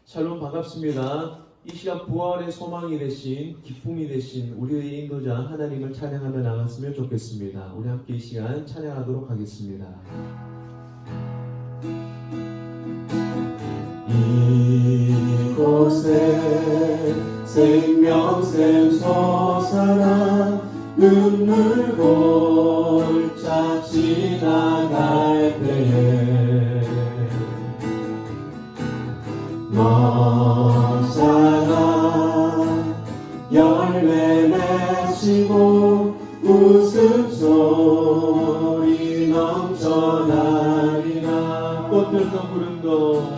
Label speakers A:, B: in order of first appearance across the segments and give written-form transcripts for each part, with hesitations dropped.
A: 샬롬, 반갑습니다. 이 시간 부활의 소망이 되신, 기쁨이 되신 우리의 인도자 하나님을 찬양하며 나갔으면 좋겠습니다. 우리 함께 이 시간 찬양하도록 하겠습니다.
B: 이곳에 생명샘 솟아나 눈물 골짜 지나갈 때에 너잖아 열매 맺히고 웃음소리 넘쳐나리라.
A: 꽃들도 구름도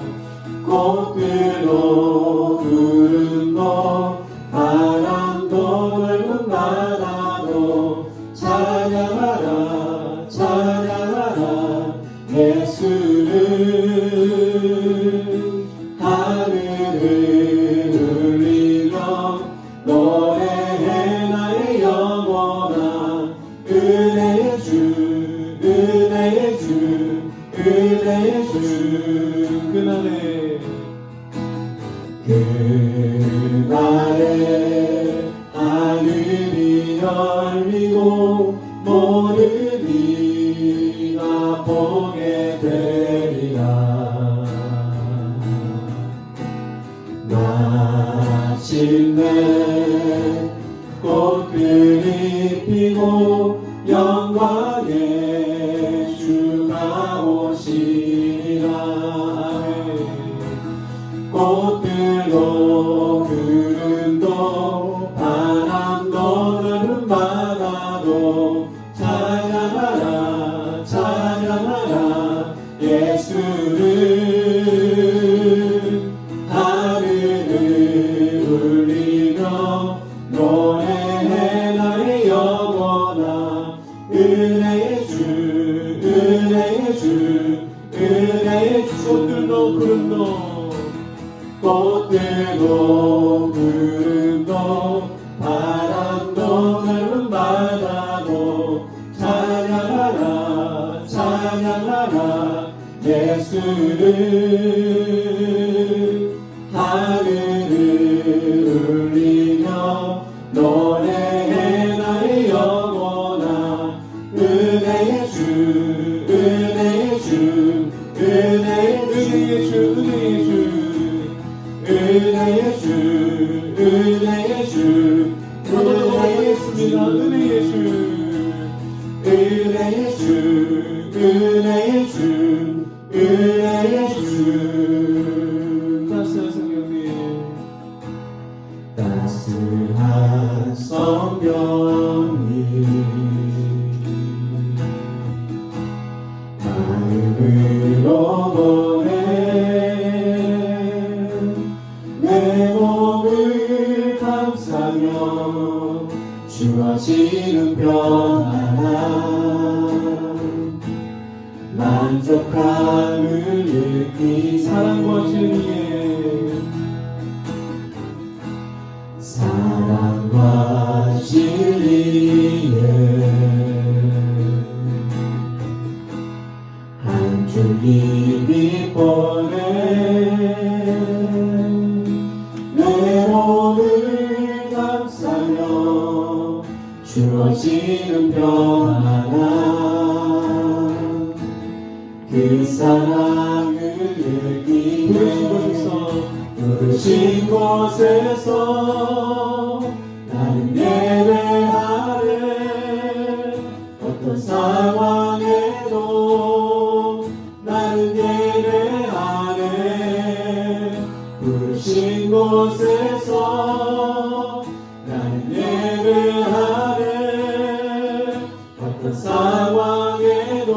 B: 꽃들도 구름도 바람도 넓은 바다도 찬양하라 찬양하라 예수를. 하늘을 울리며 노래해 나의 영혼아 은혜의 주 은혜의 주 은혜의 주.
A: 그날에
B: 하늘이 열리고 모든 이가 보게 되리라. 마침내 꽃들이 피고 영광의 주가 오시리라. 꽃들도 구름도 바람도 넓은 바다도 찬양하라 찬양하라 예수를. 하늘을 울리며 노래해 나의 영혼아 은혜의 주 은혜의 주 은혜의 주.
A: 꽃들도 구름도
B: 꽃들도 구름도 바람도 넓은 바다도 찬양하라 찬양하라 예수를. 하늘을 울리며 노래해 나의 영혼아 은혜의 주 은혜의 주 은혜의 주 은혜의 주 은혜의 주 은혜의 주 은혜의 주 은혜의 주 은혜의 주 은혜의 주 은혜의 주.
A: 따스한 성경님
B: 따스한 성경이 마음으로 보내 내 몸을 감싸며 주어지는 평안함 만족함을 느끼.
A: 사랑과 진리에
B: 사랑과 진리에 한 줄기 빛보내 내 몸을 감싸며 주어지는 평안함 그 사랑을 느끼. 부르신 곳에서 나는 예배하네. 어떤 상황에도 나는 예배하네. 부르신 곳에서 나는 예배하네. 어떤 상황에도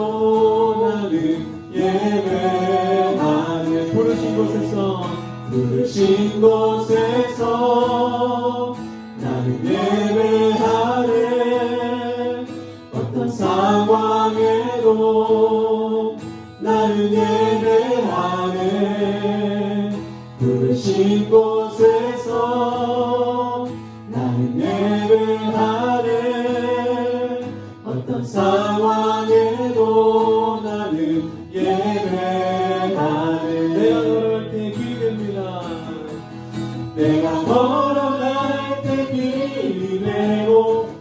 B: 나는 예배하네.
A: 부르신 곳에서
B: 부르신 곳에서 나는 예배하네. 어떤 상황에도 나는 예배하네. 부르신 곳에서 나는 예배하네. 어떤 상황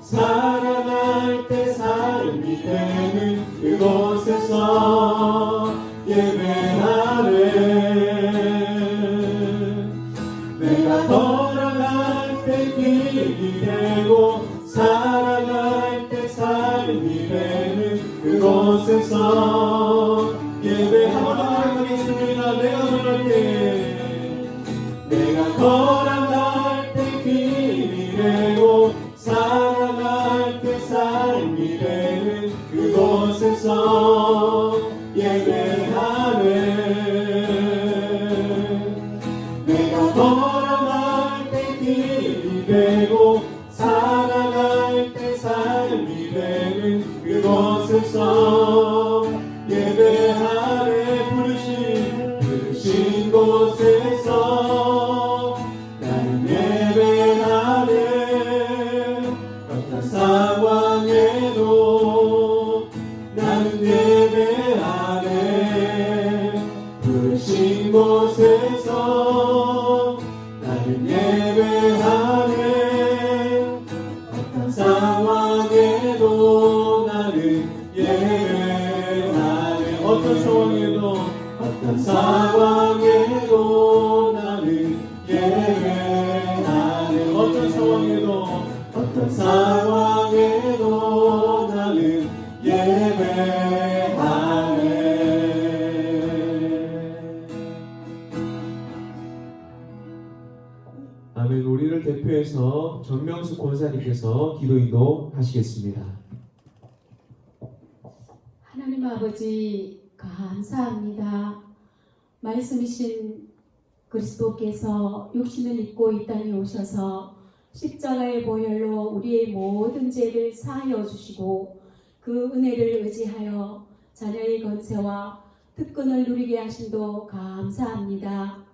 B: 살아갈 때 삶이 되는 그곳에서 예배하네. 내가 걸어갈 때 길이 되고 살아갈 때 삶이 되는 그곳에서 예배하겠습니다. 내가 걸어갈 때, 내가 걸어갈 때 길이 되고 살아갈 때 삶이 되는 그곳에서 예배하네. 내가 걸어갈 때 길이 되고 살아갈 때 삶이 되는 그곳에서 예배하네. 부르신 곳에서 나는 예배하네. 어떤 상황에도 나는 예배하네. 부르신 곳에서 나는 예배하네. 어떤 상황에도 나는 예배하네. 어떤 상황에도 나는 예배하네. 어떤 상황에도 나는 예배하네.
A: 아멘. 우리를 대표해서 전명숙 권사님께서 기도 인도하시겠습니다.
C: 하나님 아버지 감사합니다. 말씀이신 그리스도께서 육신을 입고 이 땅에 오셔서 십자가의 보혈로 우리의 모든 죄를 사하여 주시고 그 은혜를 의지하여 자녀의 건세와 특권을 누리게 하심도 감사합니다.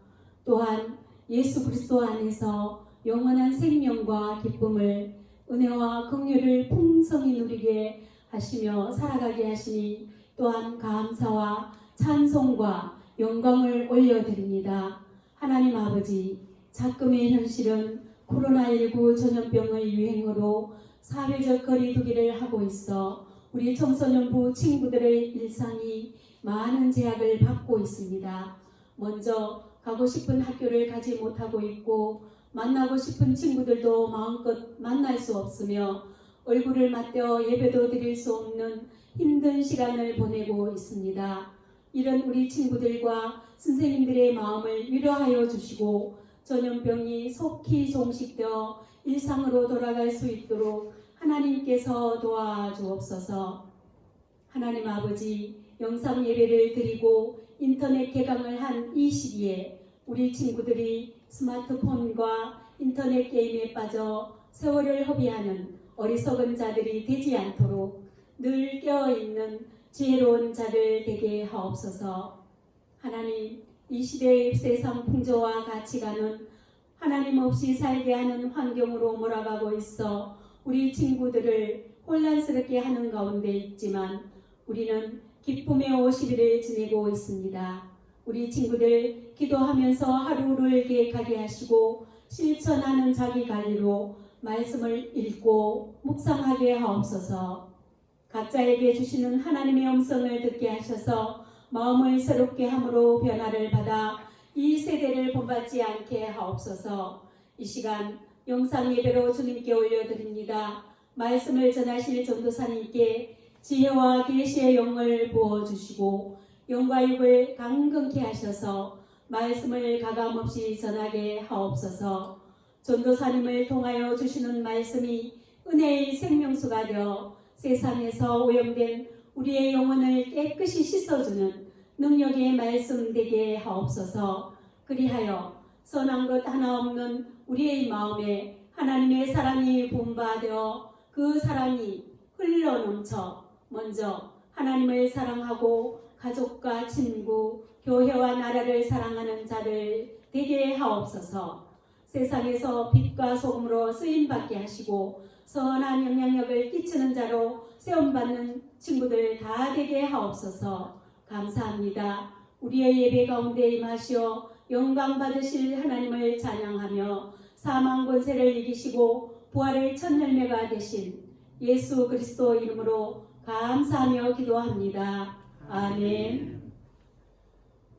C: 또한 예수 그리스도 안에서 영원한 생명과 기쁨을 은혜와 긍휼을 풍성히 누리게 하시며 살아가게 하시니 또한 감사와 찬송과 영광을 올려드립니다. 하나님 아버지, 작금의 현실은 코로나19 전염병의 유행으로 사회적 거리두기를 하고 있어 우리 청소년부 친구들의 일상이 많은 제약을 받고 있습니다. 먼저 가고 싶은 학교를 가지 못하고 있고 만나고 싶은 친구들도 마음껏 만날 수 없으며 얼굴을 맞대어 예배도 드릴 수 없는 힘든 시간을 보내고 있습니다. 이런 우리 친구들과 선생님들의 마음을 위로하여 주시고 전염병이 속히 종식되어 일상으로 돌아갈 수 있도록 하나님께서 도와주옵소서. 하나님 아버지, 영상 예배를 드리고 인터넷 개강을 한 이 시기에 우리 친구들이 스마트폰과 인터넷 게임에 빠져 세월을 허비하는 어리석은 자들이 되지 않도록 늘 깨어있는 지혜로운 자들 되게 하옵소서. 하나님, 이 시대의 세상 풍조와 가치관은 하나님 없이 살게 하는 환경으로 몰아가고 있어 우리 친구들을 혼란스럽게 하는 가운데 있지만 우리는 기쁨의 50일을 지내고 있습니다. 우리 친구들 기도하면서 하루를 계획하게 하시고 실천하는 자기 관리로 말씀을 읽고 묵상하게 하옵소서. 각자에게 주시는 하나님의 음성을 듣게 하셔서 마음을 새롭게 함으로 변화를 받아 이 세대를 본받지 않게 하옵소서. 이 시간 영상 예배로 주님께 올려드립니다. 말씀을 전하실 전도사님께 지혜와 계시의 영을 부어주시고 영과 육을 강건케 하셔서 말씀을 가감없이 전하게 하옵소서. 전도사님을 통하여 주시는 말씀이 은혜의 생명수가 되어 세상에서 오염된 우리의 영혼을 깨끗이 씻어주는 능력의 말씀 되게 하옵소서. 그리하여 선한 것 하나 없는 우리의 마음에 하나님의 사랑이 분바되어 그 사랑이 흘러넘쳐 먼저 하나님을 사랑하고 가족과 친구, 교회와 나라를 사랑하는 자들 되게 하옵소서. 세상에서 빛과 소금으로 쓰임받게 하시고 선한 영향력을 끼치는 자로 세움받는 친구들 다 되게 하옵소서. 감사합니다. 우리의 예배 가운데 임하시어 영광 받으실 하나님을 찬양하며 사망 권세를 이기시고 부활의 첫 열매가 되신 예수 그리스도 이름으로 감사하며 기도합니다. 아멘.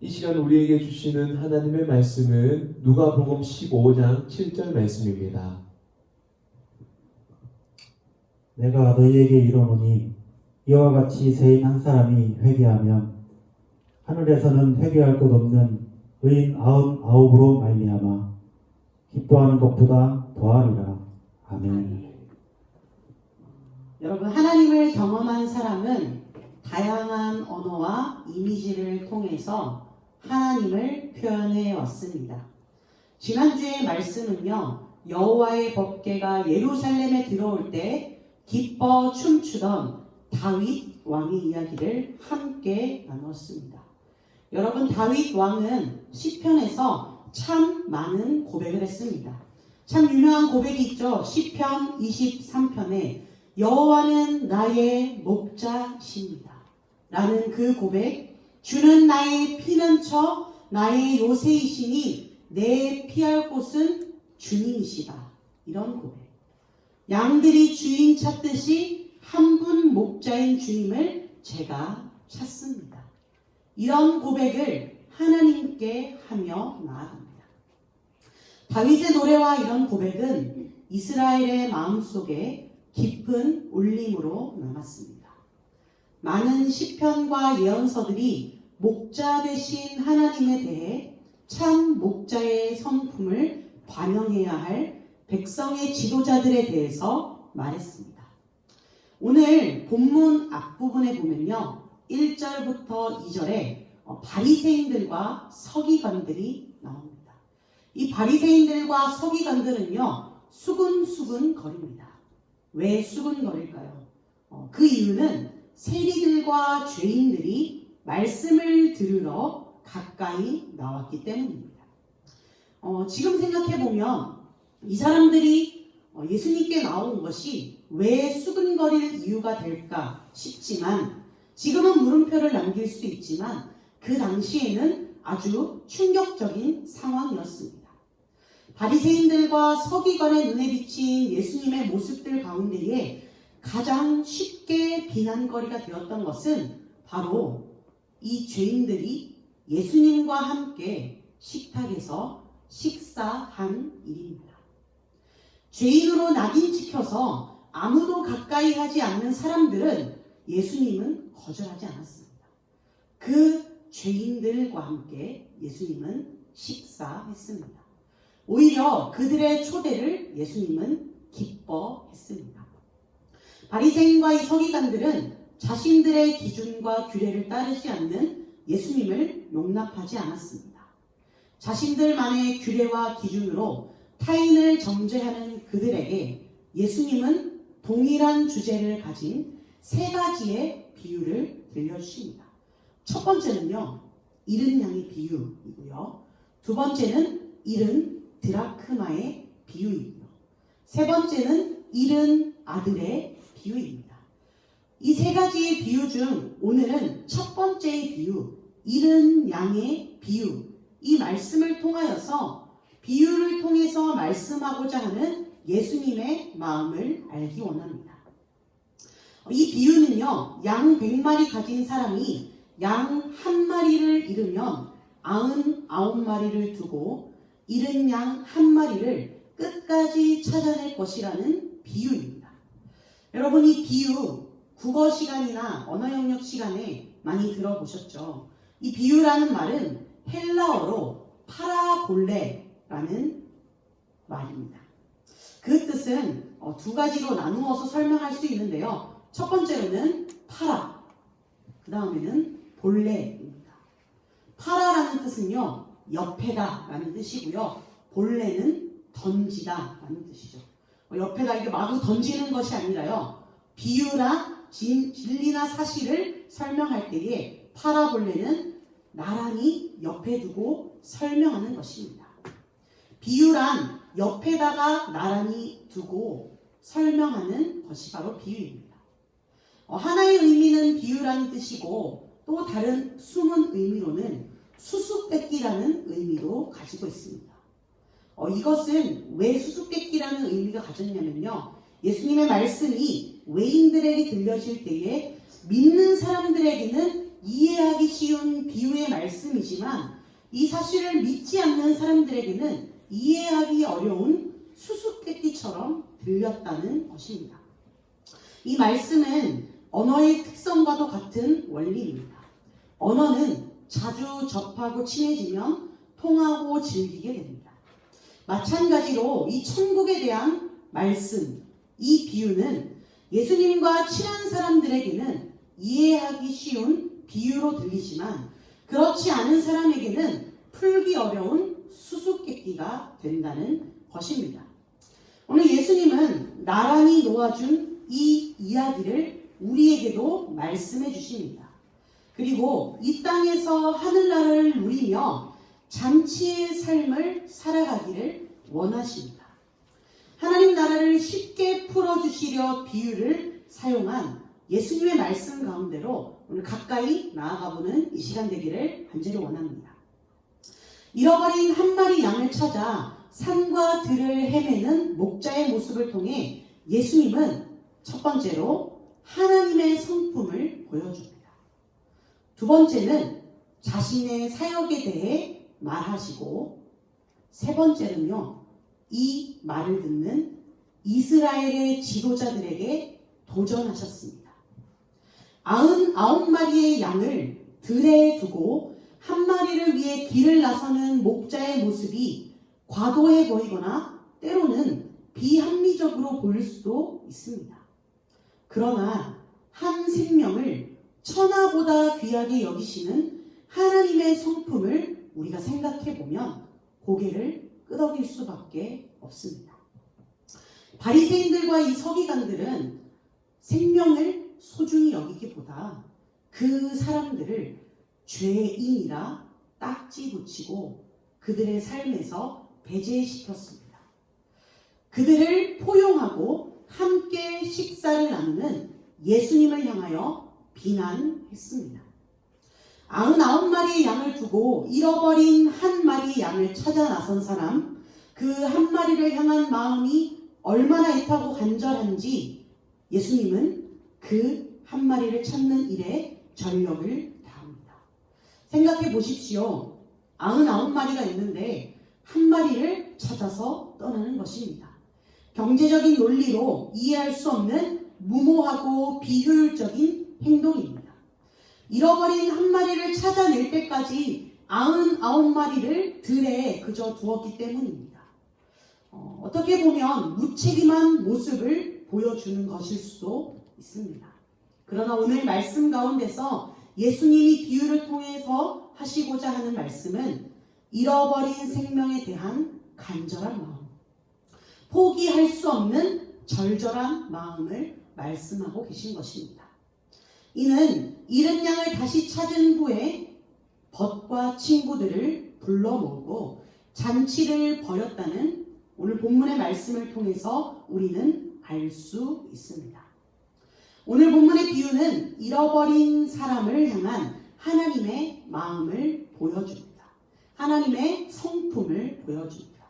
A: 이 시간 우리에게 주시는 하나님의 말씀은 누가복음 15장 7절 말씀입니다.
D: 내가 너희에게 이르노니 이와 같이 세인 한 사람이 회개하면 하늘에서는 회개할 곳 없는 의인 99으로 말미암아 기뻐하는 것보다 더하리라. 아멘.
E: 여러분, 하나님을 경험한 사람은 다양한 언어와 이미지를 통해서 하나님을 표현해 왔습니다. 지난주의 말씀은요, 여호와의 법궤가 예루살렘에 들어올 때 기뻐 춤추던 다윗 왕의 이야기를 함께 나눴습니다. 여러분, 다윗 왕은 시편에서 참 많은 고백을 했습니다. 참 유명한 고백이 있죠. 시편 23편에 여호와는 나의 목자십니다 라는 그 고백, 주는 나의 피난처, 나의 요새이시니 내 피할 곳은 주님이시다, 이런 고백. 양들이 주인 찾듯이 한 분 목자인 주님을 제가 찾습니다, 이런 고백을 하나님께 하며 나아갑니다. 다윗의 노래와 이런 고백은 이스라엘의 마음속에 깊은 울림으로 남았습니다. 많은 시편과 예언서들이 목자 되신 하나님에 대해 참 목자의 성품을 반영해야 할 백성의 지도자들에 대해서 말했습니다. 오늘 본문 앞부분에 보면요, 1절부터 2절에 바리새인들과 서기관들이 나옵니다. 이 바리새인들과 서기관들은요, 수근수근 거립니다. 왜 수근거릴까요? 그 이유는 세리들과 죄인들이 말씀을 들으러 가까이 나왔기 때문입니다. 지금 생각해보면 이 사람들이 예수님께 나온 것이 왜 수근거릴 이유가 될까 싶지만, 지금은 물음표를 남길 수 있지만 그 당시에는 아주 충격적인 상황이었습니다. 바리새인들과 서기관의 눈에 비친 예수님의 모습들 가운데에 가장 쉽게 비난거리가 되었던 것은 바로 이 죄인들이 예수님과 함께 식탁에서 식사한 일입니다. 죄인으로 낙인 찍혀서 아무도 가까이 하지 않는 사람들은 예수님은 거절하지 않았습니다. 그 죄인들과 함께 예수님은 식사했습니다. 오히려 그들의 초대를 예수님은 기뻐했습니다. 바리새인과 이 서기관들은 자신들의 기준과 규례를 따르지 않는 예수님을 용납하지 않았습니다. 자신들만의 규례와 기준으로 타인을 정죄하는 그들에게 예수님은 동일한 주제를 가진 세 가지의 비유를 들려주십니다. 첫 번째는요, 잃은 양의 비유이고요. 두 번째는 잃은 드라크마의 비유이고요. 세 번째는 잃은 아들의 비유입니다. 이 세 가지의 비유 중 오늘은 첫 번째의 비유, 잃은 양의 비유, 이 말씀을 통하여서 비유를 통해서 말씀하고자 하는 예수님의 마음을 알기 원합니다. 이 비유는요, 양 100마리 가진 사람이 양 한 마리를 잃으면 99마리를 두고 잃은 양 한 마리를 끝까지 찾아낼 것이라는 비유입니다. 여러분, 이 비유 국어 시간이나 언어 영역 시간에 많이 들어보셨죠? 이 비유라는 말은 헬라어로 파라볼레라는 말입니다. 그 뜻은 두 가지로 나누어서 설명할 수 있는데요. 첫 번째로는 파라, 그 다음에는 볼레입니다. 파라라는 뜻은요, 옆에다 라는 뜻이고요. 볼레는 던지다 라는 뜻이죠. 옆에다 이렇게 마구 던지는 것이 아니라요, 비유나 진리나 사실을 설명할 때에 파라볼레는 나란히 옆에 두고 설명하는 것입니다. 비유란 옆에다가 나란히 두고 설명하는 것이 바로 비유입니다. 하나의 의미는 비유라는 뜻이고, 또 다른 숨은 의미로는 수수께끼라는 의미도 가지고 있습니다. 이것은 왜 수수께끼라는 의미가 가졌냐면요, 예수님의 말씀이 외인들에게 들려질 때에 믿는 사람들에게는 이해하기 쉬운 비유의 말씀이지만 이 사실을 믿지 않는 사람들에게는 이해하기 어려운 수수께끼처럼 들렸다는 것입니다. 이 말씀은 언어의 특성과도 같은 원리입니다. 언어는 자주 접하고 친해지면 통하고 즐기게 됩니다. 마찬가지로 이 천국에 대한 말씀, 이 비유는 예수님과 친한 사람들에게는 이해하기 쉬운 비유로 들리지만 그렇지 않은 사람에게는 풀기 어려운 수수께끼가 된다는 것입니다. 오늘 예수님은 나란히 놓아준 이 이야기를 우리에게도 말씀해 주십니다. 그리고 이 땅에서 하늘나라를 누리며 잔치의 삶을 살아가기를 원하십니다. 하나님 나라를 쉽게 풀어주시려 비유를 사용한 예수님의 말씀 가운데로 오늘 가까이 나아가보는 이 시간 되기를 간절히 원합니다. 잃어버린 한 마리 양을 찾아 산과 들을 헤매는 목자의 모습을 통해 예수님은 첫 번째로 하나님의 성품을 보여줍니다. 두 번째는 자신의 사역에 대해 말하시고 세 번째는요, 이 말을 듣는 이스라엘의 지도자들에게 도전하셨습니다. 99마리의 양을 들에 두고 한 마리를 위해 길을 나서는 목자의 모습이 과도해 보이거나 때로는 비합리적으로 보일 수도 있습니다. 그러나 한 생명을 천하보다 귀하게 여기시는 하나님의 성품을 우리가 생각해 보면 고개를 끄덕일 수밖에 없습니다. 바리새인들과 이 서기관들은 생명을 소중히 여기기보다 그 사람들을 죄인이라 딱지 붙이고 그들의 삶에서 배제시켰습니다. 그들을 포용하고 함께 식사를 나누는 예수님을 향하여 비난했습니다. 99마리의 양을 두고 잃어버린 한 마리의 양을 찾아 나선 사람, 그 한 마리를 향한 마음이 얼마나 애타고 간절한지 예수님은 그 한 마리를 찾는 일에 전력을 다합니다. 생각해 보십시오. 99마리가 있는데 한 마리를 찾아서 떠나는 것입니다. 경제적인 논리로 이해할 수 없는 무모하고 비효율적인 행동입니다. 잃어버린 한 마리를 찾아낼 때까지 99마리를 들에 그저 두었기 때문입니다. 어떻게 보면 무책임한 모습을 보여주는 것일 수도 있습니다. 그러나 오늘 말씀 가운데서 예수님이 비유를 통해서 하시고자 하는 말씀은 잃어버린 생명에 대한 간절한 마음, 포기할 수 없는 절절한 마음을 말씀하고 계신 것입니다. 이는 잃은 양을 다시 찾은 후에 벗과 친구들을 불러 모으고 잔치를 벌였다는 오늘 본문의 말씀을 통해서 우리는 알 수 있습니다. 오늘 본문의 비유는 잃어버린 사람을 향한 하나님의 마음을 보여줍니다. 하나님의 성품을 보여줍니다.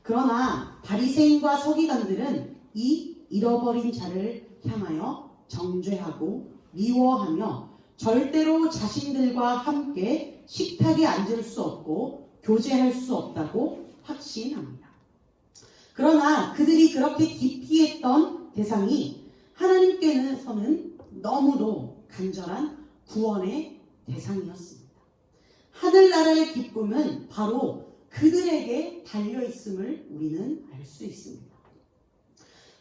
E: 그러나 바리새인과 서기관들은 이 잃어버린 자를 향하여 정죄하고 미워하며 절대로 자신들과 함께 식탁에 앉을 수 없고 교제할 수 없다고 확신합니다. 그러나 그들이 그렇게 기피했던 대상이 하나님께서는 너무도 간절한 구원의 대상이었습니다. 하늘나라의 기쁨은 바로 그들에게 달려있음을 우리는 알 수 있습니다.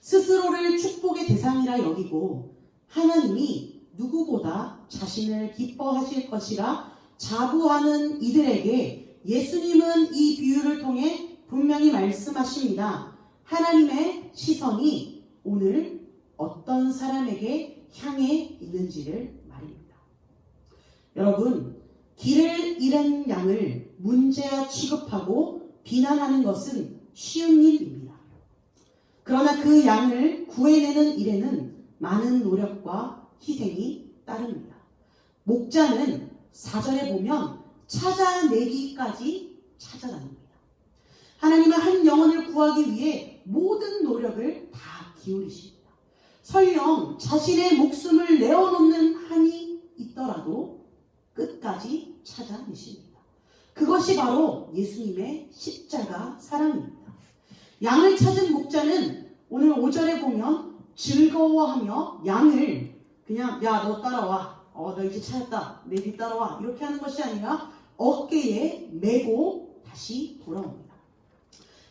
E: 스스로를 축복의 대상이라 여기고 하나님이 누구보다 자신을 기뻐하실 것이라 자부하는 이들에게 예수님은 이 비유를 통해 분명히 말씀하십니다. 하나님의 시선이 오늘 어떤 사람에게 향해 있는지를 말입니다. 여러분, 길을 잃은 양을 문제아 취급하고 비난하는 것은 쉬운 일입니다. 그러나 그 양을 구해내는 일에는 많은 노력과 희생이 따릅니다. 목자는 4절에 보면 찾아내기까지 찾아다닙니다. 하나님은 한 영혼을 구하기 위해 모든 노력을 다 기울이십니다. 설령 자신의 목숨을 내어놓는 한이 있더라도 끝까지 찾아내십니다. 그것이 바로 예수님의 십자가 사랑입니다. 양을 찾은 목자는 오늘 5절에 보면 즐거워하며 양을 그냥 야 너 따라와, 너 이제 찾았다, 내 뒤 따라와 이렇게 하는 것이 아니라 어깨에 메고 다시 돌아옵니다.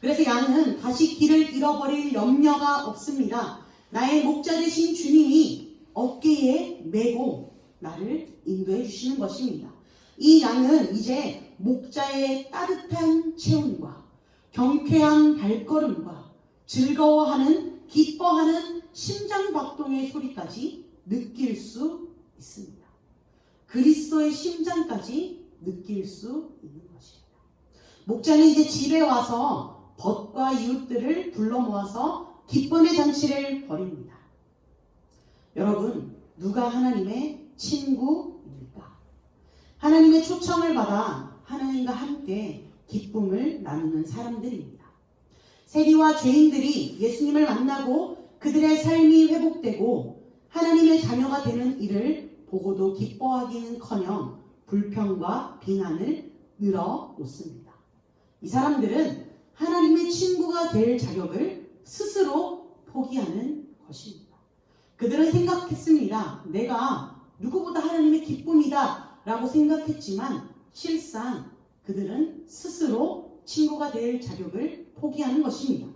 E: 그래서 양은 다시 길을 잃어버릴 염려가 없습니다. 나의 목자 되신 주님이 어깨에 메고 나를 인도해 주시는 것입니다. 이 양은 이제 목자의 따뜻한 체온과 경쾌한 발걸음과 즐거워하는 기뻐하는 심장박동의 소리까지 느낄 수 있습니다. 그리스도의 심장까지 느낄 수 있는 것입니다. 목자는 이제 집에 와서 벗과 이웃들을 불러 모아서 기쁨의 잔치를 벌입니다. 여러분, 누가 하나님의 친구입니까? 하나님의 초청을 받아 하나님과 함께 기쁨을 나누는 사람들입니다. 세리와 죄인들이 예수님을 만나고 그들의 삶이 회복되고 하나님의 자녀가 되는 일을 보고도 기뻐하기는커녕 불평과 비난을 늘어놓습니다. 이 사람들은 하나님의 친구가 될 자격을 스스로 포기하는 것입니다. 그들은 생각했습니다. 내가 누구보다 하나님의 기쁨이다 라고 생각했지만 실상 그들은 스스로 친구가 될 자격을 포기하는 것입니다.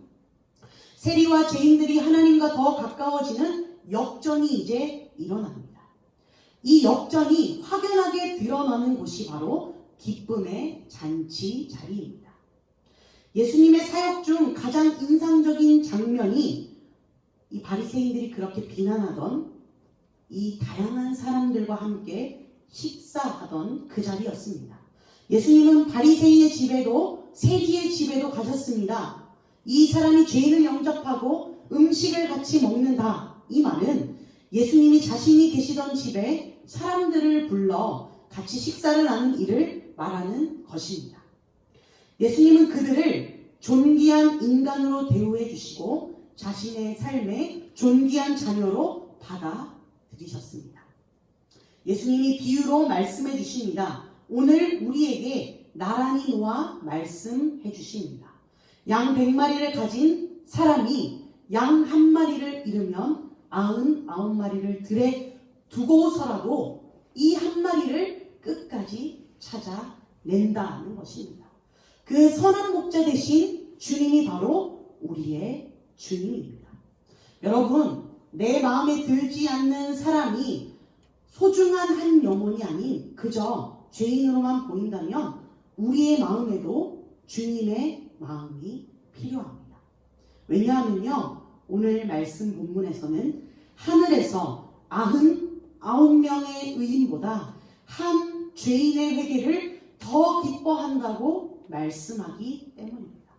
E: 세리와 죄인들이 하나님과 더 가까워지는 역전이 이제 일어납니다. 이 역전이 확연하게 드러나는 곳이 바로 기쁨의 잔치 자리입니다. 예수님의 사역 중 가장 인상적인 장면이 이 바리새인들이 그렇게 비난하던 이 다양한 사람들과 함께 식사하던 그 자리였습니다. 예수님은 바리새인의 집에도 세리의 집에도 가셨습니다. 이 사람이 죄인을 영접하고 음식을 같이 먹는다. 이 말은 예수님이 자신이 계시던 집에 사람들을 불러 같이 식사를 나눈 일을 말하는 것입니다. 예수님은 그들을 존귀한 인간으로 대우해 주시고 자신의 삶에 존귀한 자녀로 받아들이셨습니다. 예수님이 비유로 말씀해 주십니다. 오늘 우리에게 나란히 놓아 말씀해 주십니다. 양 100마리를 가진 사람이 양 1마리를 잃으면 99마리를 들에 두고서라도 이 1마리를 끝까지 찾아낸다는 것입니다. 그 선한 목자 대신 주님이 바로 우리의 주님입니다. 여러분, 내 마음에 들지 않는 사람이 소중한 한 영혼이 아닌 그저 죄인으로만 보인다면 우리의 마음에도 주님의 마음이 필요합니다. 왜냐하면요, 오늘 말씀 본문에서는 하늘에서 99명의 의인보다 한 죄인의 회개를 더 기뻐한다고 말씀하기 때문입니다.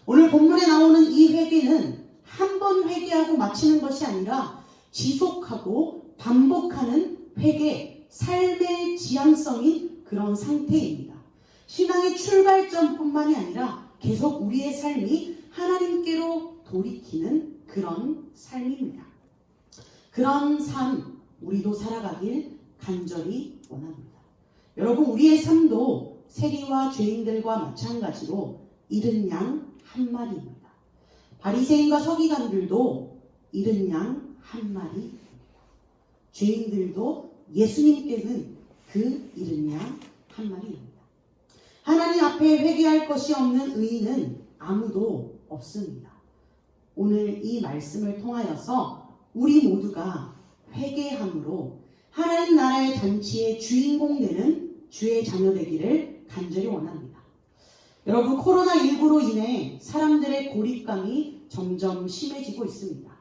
E: 오늘 본문에 나오는 이 회개는 한 번 회개하고 마치는 것이 아니라 지속하고 반복하는 회개, 삶의 지향성인 그런 상태입니다. 신앙의 출발점뿐만이 아니라 계속 우리의 삶이 하나님께로 돌이키는 그런 삶입니다. 그런 삶 우리도 살아가길 간절히 원합니다. 여러분, 우리의 삶도 세리와 죄인들과 마찬가지로 잃은 양 1마리입니다. 바리새인과 서기관들도 잃은 양 1마리입니다. 죄인들도 예수님께는 그 잃은 양 1마리입니다. 하나님 앞에 회개할 것이 없는 의인은 아무도 없습니다. 오늘 이 말씀을 통하여서 우리 모두가 회개함으로 하나님 나라의 잔치의 주인공 되는 주의 자녀 되기를 간절히 원합니다. 여러분, 코로나19로 인해 사람들의 고립감이 점점 심해지고 있습니다.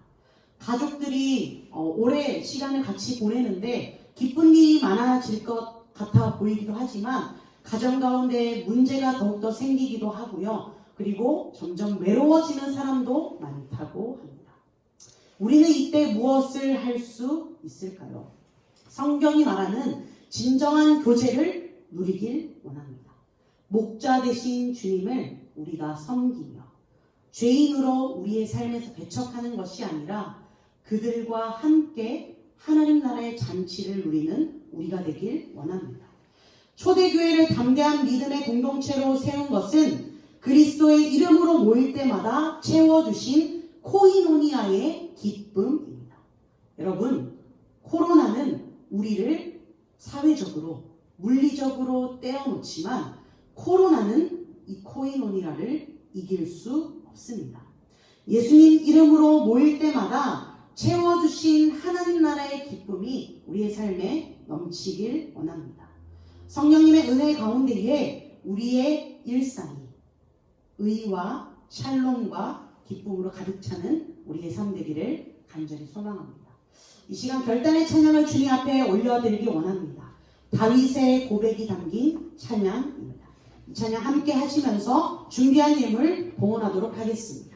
E: 가족들이 오래 시간을 같이 보내는데 기쁜 일이 많아질 것 같아 보이기도 하지만 가정 가운데 문제가 더욱더 생기기도 하고요. 그리고 점점 외로워지는 사람도 많다고 합니다. 우리는 이때 무엇을 할 수 있을까요? 성경이 말하는 진정한 교제를 누리길 원합니다. 목자 되신 주님을 우리가 섬기며 죄인으로 우리의 삶에서 배척하는 것이 아니라 그들과 함께 하나님 나라의 잔치를 누리는 우리가 되길 원합니다. 초대교회를 담대한 믿음의 공동체로 세운 것은 그리스도의 이름으로 모일 때마다 채워주신 코이노니아의 기쁨입니다. 여러분, 코로나는 우리를 사회적으로, 물리적으로 떼어놓지만 코로나는 이 코이노니아를 이길 수 없습니다. 예수님 이름으로 모일 때마다 채워주신 하나님 나라의 기쁨이 우리의 삶에 넘치길 원합니다. 성령님의 은혜 가운데에 우리의 일상이 의와 샬롬과 기쁨으로 가득 차는 우리의 삶 되기를 간절히 소망합니다. 이 시간 결단의 찬양을 주님 앞에 올려드리기 원합니다. 다윗의 고백이 담긴 찬양입니다. 이 찬양 함께 하시면서 준비한 예물 봉헌하도록 하겠습니다.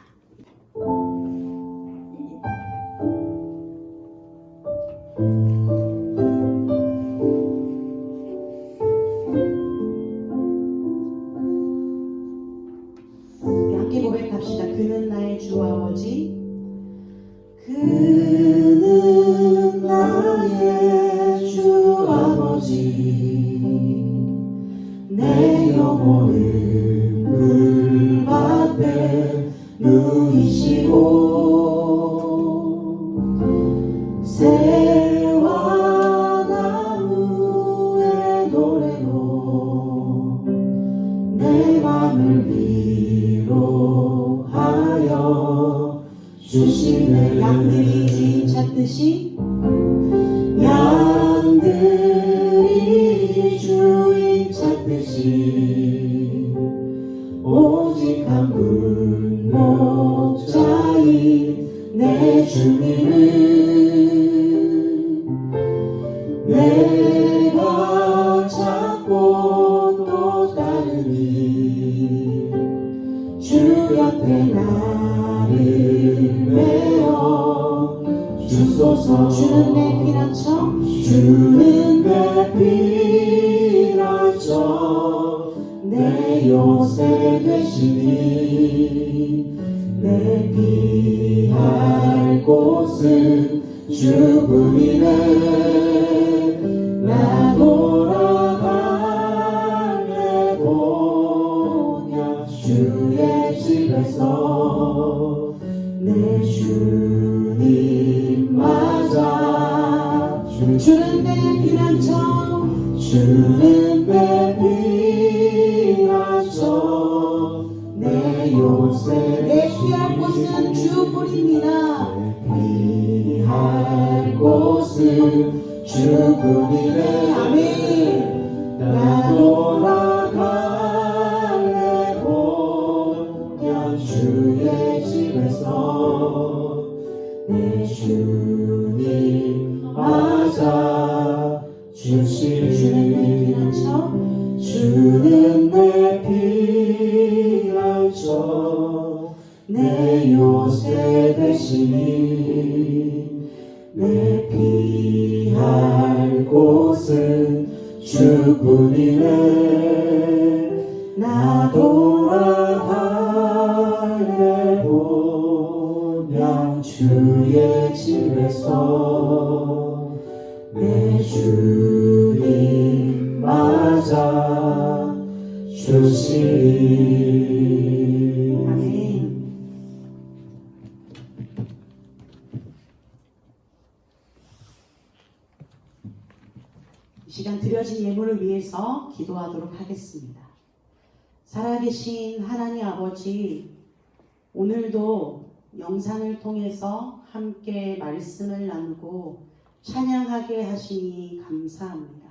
E: 함께 고백합시다. 그는 나의 주 아버지, 그는 나의 주 아버지, 내 영혼을 불밭에 누이시고 새와 나무의 노래로 내 맘을 위로하여 주시네. 양들이 주인 찾듯이, 양들이 주인 찾듯이 오직 한 분 목자인 내 주님은 내가 찾고 또 따르니 주 곁에 나를 메어 주소서. 주는 내 피난처, 주는 내 피난처, 내 요새 되시니 내 피할 곳은 주뿐이네. 나 돌아갈래 보냐 주의 집에서 내 주님 맞아. 주는 내 피난처, 주는 내 피난처, 내 요새 내 피할 곳은 주뿐입니다. 피할 곳은 주뿐이네. 아멘. 나 돌아갈래 보냐 주의 집에서 내 주님 맞아 주시니. 주는 내 피난처, 주는 내 피난처, 내 요새 되시니 내 피할 곳은 주뿐이네. 나 돌아갈래 보냐 주의 집에서 내 주님 맞아 주시니. 아멘. 이 시간 드려진 예물을 위해서 기도하도록 하겠습니다. 살아계신 하나님 아버지, 오늘도 영상을 통해서 함께 말씀을 나누고 찬양하게 하시니 감사합니다.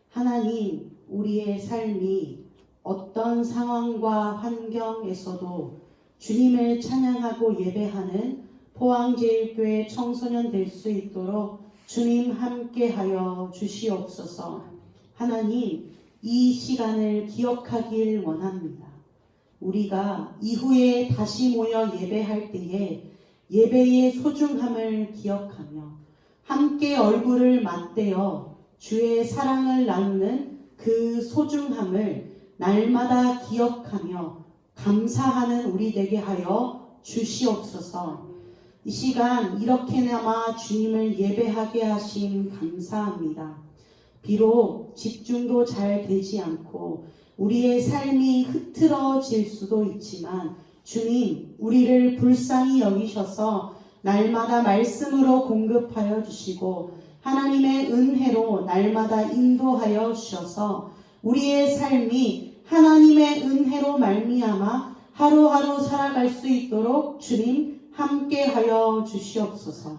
E: 하나님, 우리의 삶이 어떤 상황과 환경에서도 주님을 찬양하고 예배하는 포항제일교회 청소년 될 수 있도록 주님 함께하여 주시옵소서. 하나님, 이 시간을 기억하길 원합니다. 우리가 이후에 다시 모여 예배할 때에 예배의 소중함을 기억하며 함께 얼굴을 맞대어 주의 사랑을 나누는 그 소중함을 날마다 기억하며 감사하는 우리 되게 하여 주시옵소서. 이 시간 이렇게나마 주님을 예배하게 하심 감사합니다. 비록 집중도 잘 되지 않고 우리의 삶이 흐트러질 수도 있지만 주님, 우리를 불쌍히 여기셔서 날마다 말씀으로 공급하여 주시고 하나님의 은혜로 날마다 인도하여 주셔서 우리의 삶이 하나님의 은혜로 말미암아 하루하루 살아갈 수 있도록 주님 함께하여 주시옵소서.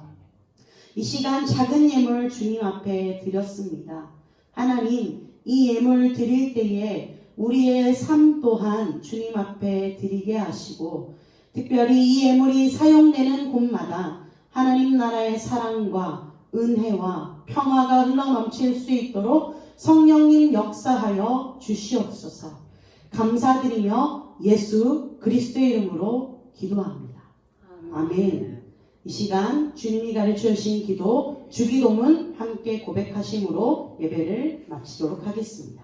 E: 이 시간 작은 예물 주님 앞에 드렸습니다. 하나님, 이 예물 드릴 때에 우리의 삶 또한 주님 앞에 드리게 하시고 특별히 이 예물이 사용되는 곳마다 하나님 나라의 사랑과 은혜와 평화가 흘러넘칠 수 있도록 성령님 역사하여 주시옵소서. 감사드리며 예수 그리스도의 이름으로 기도합니다. 아멘. 이 시간 주님이 가르쳐 주신 기도, 주기도문 함께 고백하심으로 예배를 마치도록 하겠습니다.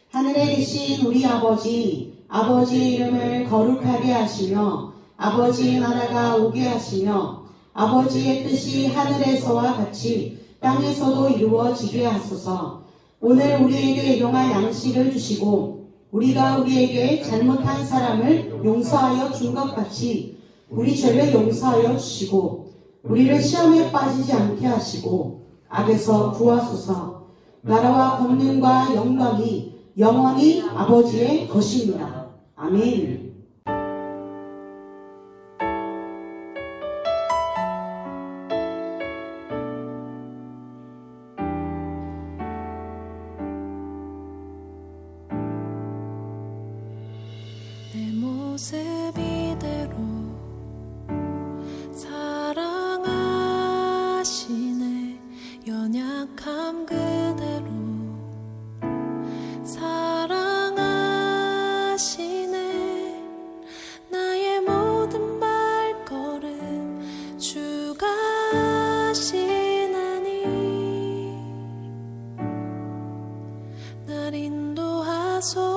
E: 하늘에 계신 우리 아버지, 아버지의 이름을 거룩하게 하시며 아버지의 나라가 오게 하시며 아버지의 뜻이 하늘에서와 같이 땅에서도 이루어지게 하소서. 오늘 우리에게 일용할 양식을 주시고 우리가 우리에게 잘못한 사람을 용서하여 준 것 같이 우리 죄를 용서하여 주시고 우리를 시험에 빠지지 않게 하시고 악에서 구하소서. 나라와 권능과 영광이 영원히 아버지의 것입니다. 아멘.
F: 내 모습 이대로 사랑하시네. 연약함 그대로 사랑하시네. 나의 모든 발걸음 주가 하시나니 날 인도하소서.